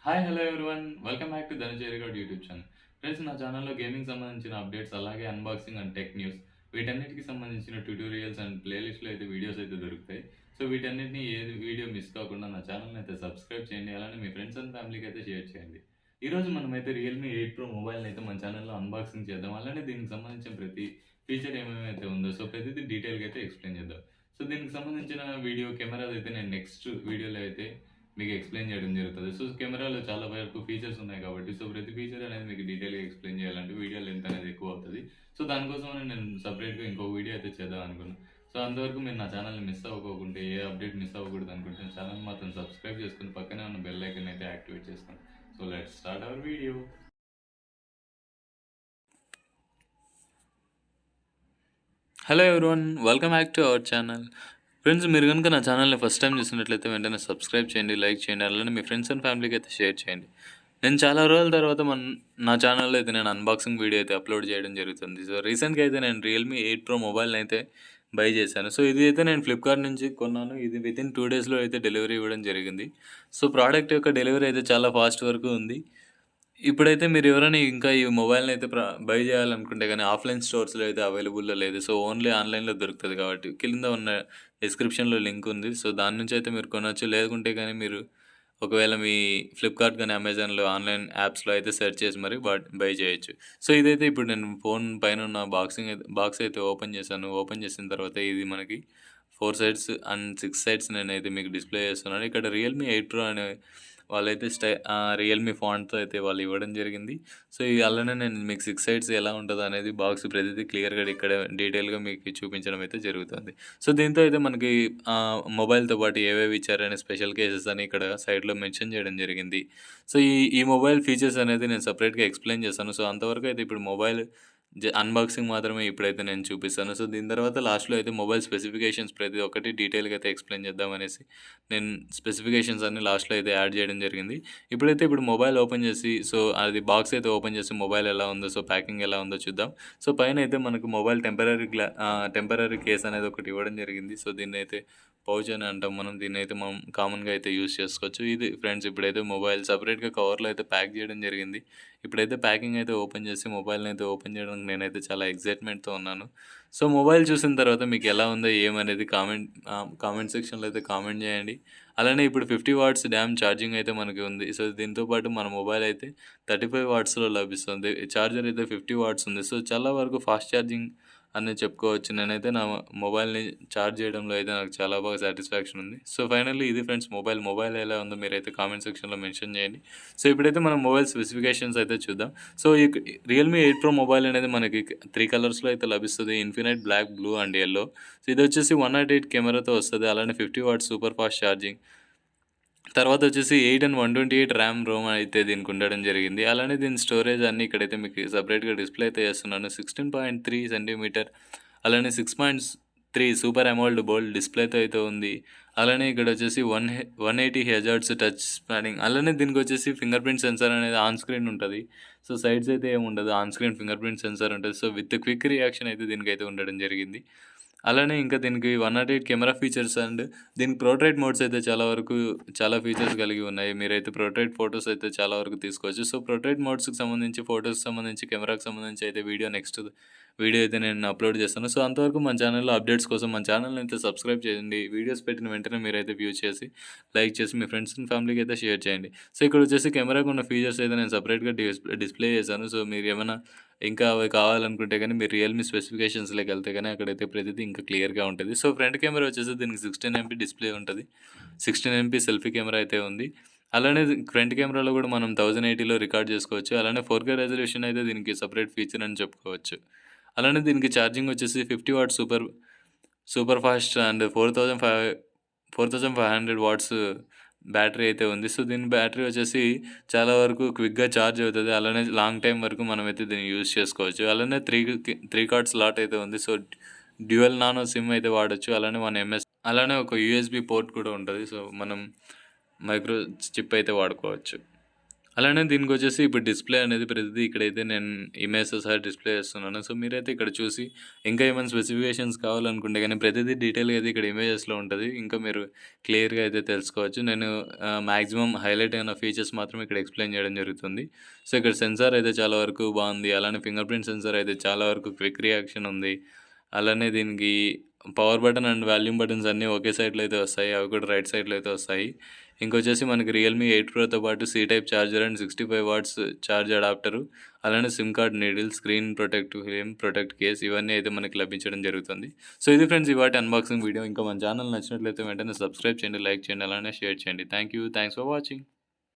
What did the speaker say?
Hi hello everyone welcome back to channel YouTube channel. Friends, నా ఛానల్లో gaming సంబంధించిన updates, అలాగే అన్బాక్సింగ్ అండ్ టెక్ న్యూస్, వీటన్నిటికి సంబంధించిన ట్యూటోరియల్స్ అండ్ ప్లేలిస్ట్లో అయితే వీడియోస్ అయితే దొరుకుతాయి. సో వీటన్నిటిని ఏది వీడియో మిస్ కాకుండా నా ఛానల్ని అయితే సబ్స్క్రైబ్ చేయండి, అలానే మీ ఫ్రెండ్స్ అండ్ ఫ్యామిలీకి అయితే షేర్ చేయండి. ఈరోజు మనమైతే రియల్మీ 8 Pro మొబైల్ని అయితే మన ఛానల్లో అన్బాక్సింగ్ చేద్దాం, అలానే దీనికి సంబంధించిన ప్రతి ఫీచర్ ఏమేమైతే ఉందో సో ప్రతిదీ డీటెయిల్గా అయితే ఎక్స్ప్లెయిన్ చేద్దాం. సో దీనికి సంబంధించిన వీడియో కెమెరాస్ అయితే నేను నెక్స్ట్ వీడియోలో అయితే మీకు ఎక్స్ప్లెయిన్ చేయడం జరుగుతుంది. సో కెమెరాలో చాలా వరకు ఫీచర్స్ ఉన్నాయి కాబట్టి సో ప్రతి ఫీచర్ అనేది మీకు డీటెయిల్గా ఎక్స్ప్లెయిన్ చేయాలంటే వీడియో లెంత్ అనేది ఎక్కువ అవుతుంది. సో దానికోసం నేను సపరేట్గా ఇంకో వీడియో అయితే చేద్దాం అనుకున్నాను. సో అంతవరకు మీరు నా ఛానల్ని మిస్ అవ్వకుంటే, ఏ అప్డేట్ మిస్ అవ్వకూడదు అనుకుంటే ఛానల్ మాత్రం సబ్స్క్రైబ్ చేసుకుని పక్కనే ఉన్న బెల్ ఐకన్ అయితే యాక్టివేట్ చేసుకోండి. So let's start our video. Hello everyone, welcome back to our channel. Friends, మీరు కనుక నా ఛానల్ని ఫస్ట్ టైం చూసినట్లయితే వెంటనే సబ్స్క్రైబ్ చేయండి, లైక్ చేయండి, అలానే మీ ఫ్రెండ్స్ అండ్ ఫ్యామిలీకి అయితే షేర్ చేయండి. నేను చాలా రోజుల తర్వాత నా ఛానల్లో అయితే నేను అన్బాక్సింగ్ వీడియో అయితే అప్లోడ్ చేయడం జరుగుతుంది. సో రీసెంట్గా అయితే నేను రియల్మీ 8 Pro మొబైల్ని అయితే బై చేశాను. సో ఇది అయితే నేను ఫ్లిప్కార్ట్ నుంచి కొన్నాను. ఇది వితిన్ 2 డేస్లో అయితే డెలివరీ ఇవ్వడం జరిగింది. సో ప్రోడక్ట్ యొక్క డెలివరీ అయితే చాలా ఫాస్ట్ వరకు ఉంది. ఇప్పుడైతే మీరు ఎవరైనా ఇంకా ఈ మొబైల్ని అయితే బై చేయాలనుకుంటే కానీ ఆఫ్లైన్ స్టోర్స్లో అయితే అవైలబుల్లో లేదు. సో ఓన్లీ ఆన్లైన్లో దొరుకుతుంది కాబట్టి కింద ఉన్న డిస్క్రిప్షన్లో లింక్ ఉంది. సో దాని నుంచి అయితే మీరు కొనవచ్చు. లేకుంటే కానీ మీరు ఒకవేళ మీ ఫ్లిప్కార్ట్ కానీ అమెజాన్లో ఆన్లైన్ యాప్స్లో అయితే సెర్చ్ చేసి మరి బై చేయొచ్చు. సో ఇదైతే ఇప్పుడు నేను ఫోన్ పైన ఉన్న బాక్స్ అయితే ఓపెన్ చేశాను. ఓపెన్ చేసిన తర్వాత ఇది మనకి 4 సైడ్స్ అండ్ 6 సైడ్స్ నేనైతే మీకు డిస్ప్లే చేస్తున్నాను. ఇక్కడ రియల్మీ 8 Pro అనే వాళ్ళైతే రియల్మీ ఫాంట్తో అయితే వాళ్ళు ఇవ్వడం జరిగింది. సో అలానే నేను మీకు 6 సైడ్స్ ఎలా ఉంటుందో అనేది బాక్స్ ప్రతిదీ క్లియర్గా ఇక్కడ డీటెయిల్గా మీకు చూపించడం అయితే జరుగుతుంది. సో దీంతో అయితే మనకి మొబైల్తో పాటు ఏవేవి ఇచ్చారనే స్పెషల్ కేసెస్ అని ఇక్కడ సైడ్లో మెన్షన్ చేయడం జరిగింది. సో ఈ మొబైల్ ఫీచర్స్ అనేది నేను సపరేట్గా ఎక్స్ప్లెయిన్ చేస్తాను. సో అంతవరకు అయితే ఇప్పుడు మొబైల్ అన్బాక్సింగ్ మాత్రమే ఇప్పుడైతే నేను చూపిస్తాను. సో దీని తర్వాత లాస్ట్లో అయితే మొబైల్ స్పెసిఫికేషన్స్ ప్రతి ఒక్కటి డీటెయిల్గా అయితే ఎక్స్ప్లెయిన్ చేద్దామనేసి నేను స్పెసిఫికేషన్స్ అన్ని లాస్ట్లో అయితే యాడ్ చేయడం జరిగింది. ఇప్పుడు మొబైల్ ఓపెన్ చేసి సో అది బాక్స్ అయితే ఓపెన్ చేసి మొబైల్ ఎలా ఉందో, సో ప్యాకింగ్ ఎలా ఉందో చూద్దాం. సో పైన అయితే మనకు మొబైల్ టెంపరరీ కేస్ అనేది ఒకటి ఇవ్వడం జరిగింది. సో దీన్ని అయితే పౌచ్ అని అంటాం మనం. దీన్ని అయితే మనం కామన్గా అయితే యూస్ చేసుకోవచ్చు. ఇది ఫ్రెండ్స్, ఇప్పుడైతే మొబైల్ సపరేట్గా కవర్లో అయితే ప్యాక్ చేయడం జరిగింది. ఇప్పుడైతే ప్యాకింగ్ అయితే ఓపెన్ చేసి మొబైల్ని అయితే ఓపెన్ చేయడానికి నేనైతే చాలా ఎక్సైట్మెంట్తో ఉన్నాను. సో మొబైల్ చూసిన తర్వాత మీకు ఎలా ఉందో ఏమనేది కామెంట్ సెక్షన్లో అయితే కామెంట్ చేయండి. అలానే ఇప్పుడు 50 వాట్స్ ఛార్జింగ్ అయితే మనకి ఉంది. సో దీంతో పాటు మన మొబైల్ అయితే 35 వాట్స్లో లభిస్తుంది. ఛార్జర్ అయితే 50 వాట్స్ ఉంది. సో చాలా వరకు ఫాస్ట్ ఛార్జింగ్ అని చెప్పుకోవచ్చు. నేనైతే నా మొబైల్ని ఛార్జ్ చేయడంలో అయితే నాకు చాలా బాగా సాటిస్ఫాక్షన్ ఉంది. సో ఫైనల్లీ ఇది ఫ్రెండ్స్ మొబైల్ ఎలా ఉందో మీరైతే కామెంట్ సెక్షన్లో మెన్షన్ చేయండి. సో ఇప్పుడైతే మనం మొబైల్ స్పెసిఫికేషన్స్ అయితే చూద్దాం. సో ఈ రియల్మీ 8 Pro మొబైల్ అనేది మనకి 3 కలర్స్లో అయితే లభిస్తుంది: infinite, black, blue and yellow. So ఇది వచ్చేసి 108 కెమెరాతో వస్తుంది. అలానే 50 వాట్స్ సూపర్ ఫాస్ట్ ఛార్జింగ్. తర్వాత వచ్చేసి 8 అండ్ 128 ర్యామ్ రోమ్ అయితే దీనికి ఉండడం జరిగింది. అలానే దీని స్టోరేజ్ అన్నీ ఇక్కడైతే మీకు సపరేట్గా డిస్ప్లే అయితే చేస్తున్నాను. 16.3 సెంటీమీటర్, అలానే 6.3 సూపర్ అమోల్డ్ బోల్డ్ డిస్ప్లేతో అయితే ఉంది. అలానే ఇక్కడ వచ్చేసి 180 హెర్ట్జ్ టచ్ స్పానింగ్. అలానే దీనికి వచ్చేసి ఫింగర్ ప్రింట్ సెన్సార్ అనేది ఆన్ స్క్రీన్ ఉంటుంది. సో సైడ్స్ అయితే ఏమి ఉండదు, on screen finger print censor ఉంటుంది. సో విత్ క్విక్ రియాక్షన్ అయితే దీనికైతే ఉండడం జరిగింది. అలానే ఇంకా దీనికి 108 కెమెరా ఫీచర్స్ అండ్ దీనికి పోర్ట్రైట్ మోడ్స్ అయితే చాలా ఫీచర్స్ కలిగి ఉన్నాయి. మీరైతే పోర్ట్రైట్ ఫొటోస్ అయితే చాలా వరకు తీసుకోవచ్చు. సో పోర్ట్రైట్ మోడ్స్కి సంబంధించి, ఫొటోస్కి సంబంధించి, కెమెరాకి సంబంధించి అయితే నెక్స్ట్ వీడియో అయితే నేను అప్లోడ్ చేస్తాను. సో అంతవరకు మన ఛానల్లో అప్డేట్స్ కోసం మన ఛానల్ని అయితే సబ్స్క్రైబ్ చేయండి. వీడియోస్ పెట్టిన వెంటనే మీరైతే వ్యూ చేసి, లైక్ చేసి మీ ఫ్రెండ్స్ అండ్ ఫ్యామిలీకి అయితే షేర్ చేయండి. సో ఇక్కడ వచ్చేసి కెమెరాకు ఉన్న ఫీచర్స్ అయితే నేను సపరేట్గా డిస్ప్లే చేశాను. సో మీరు ఏమైనా ఇంకా అవి కావాలనుకుంటే కానీ మీరు రియల్మీ స్పెసిఫికేషన్స్లోకి వెళ్తే కానీ అక్కడైతే ప్రతిదీ ఇంకా క్లియర్గా ఉంటుంది. సో ఫ్రంట్ కెమెరా వచ్చేసి దీనికి 16 MP డిస్ప్లే ఉంటుంది. 16 MP సెల్ఫీ కెమెరా అయితే ఉంది. అలానే ఫ్రంట్ కెమెరాలో కూడా మనం 1080లో రికార్డ్ చేసుకోవచ్చు. అలానే 4K రెజల్యూషన్ అయితే దీనికి సపరేట్ ఫీచర్ అని చెప్పుకోవచ్చు. అలానే దీనికి ఛార్జింగ్ వచ్చేసి 50 watts super fast and 4500 watts battery అయితే ఉంది. సో దీని బ్యాటరీ వచ్చేసి చాలా వరకు క్విక్గా ఛార్జ్ అవుతుంది. అలానే లాంగ్ టైం వరకు మనమైతే దీన్ని యూజ్ చేసుకోవచ్చు. అలానే 3 కార్డ్ స్లాట్ అయితే ఉంది. సో డ్యూయల్ నానో సిమ్ అయితే వాడచ్చు. అలానే 1 MS, అలానే ఒక USB పోర్ట్ కూడా ఉంటుంది. సో మనం మైక్రో చిప్ అయితే వాడుకోవచ్చు. అలానే దీనికొచ్చేసి ఇప్పుడు డిస్‌ప్లే అనేది ప్రతిదీ ఇక్కడైతే నేను ఇమేజ్‌తో సహా డిస్‌ప్లే చేస్తున్నాను. సో, మీరైతే ఇక్కడ చూసి ఇంకా ఏమైనా స్పెసిఫికేషన్స్ కావాలనుకుంటే గాని ప్రతిదీ డీటెయిల్‌గా అయితే ఇక్కడ ఇమేజెస్‌లో ఉంటది. ఇంకా మీరు క్లియర్‌గా అయితే తెలుసుకోవచ్చు. నేను మాక్సిమం హైలైట్ అయిన ఫీచర్స్ మాత్రమే ఇక్కడ ఎక్స్‌ప్లెయిన్ చేయడం జరుగుతుంది. సో, ఇక్కడ సెన్సార్ అయితే చాలా వరకు బావుంది. అలానే ఫింగర్ ప్రింట్ సెన్సార్ అయితే చాలా వరకు క్విక్ రియాక్షన్ ఉంది. అలానే దీనికి power button and volume buttons అన్నీ ఒకే సైడ్‌లో అయితే వస్తాయి. అవి కూడా రైట్ సైడ్‌లో అయితే వస్తాయి. ఇంకొచ్చేసి మనకి రియల్‌మీ 8 ప్రోతో పాటు C type charger and 65 watts charge adapter, అలానే SIM card needle, screen protect film, protect case ఇవన్నీ అయితే మనకి లభించడం జరుగుతుంది. సో, ఇది ఫ్రెండ్స్ ఇవాల్టి అన్బాక్సింగ్ వీడియో. ఇంకా మన ఛానల్ నచ్చినట్లయితే వెంటనే సబ్స్క్రైబ్ చేయండి, లైక్ చేయండి, అలానే షేర్ చేయండి. Thanks for watching.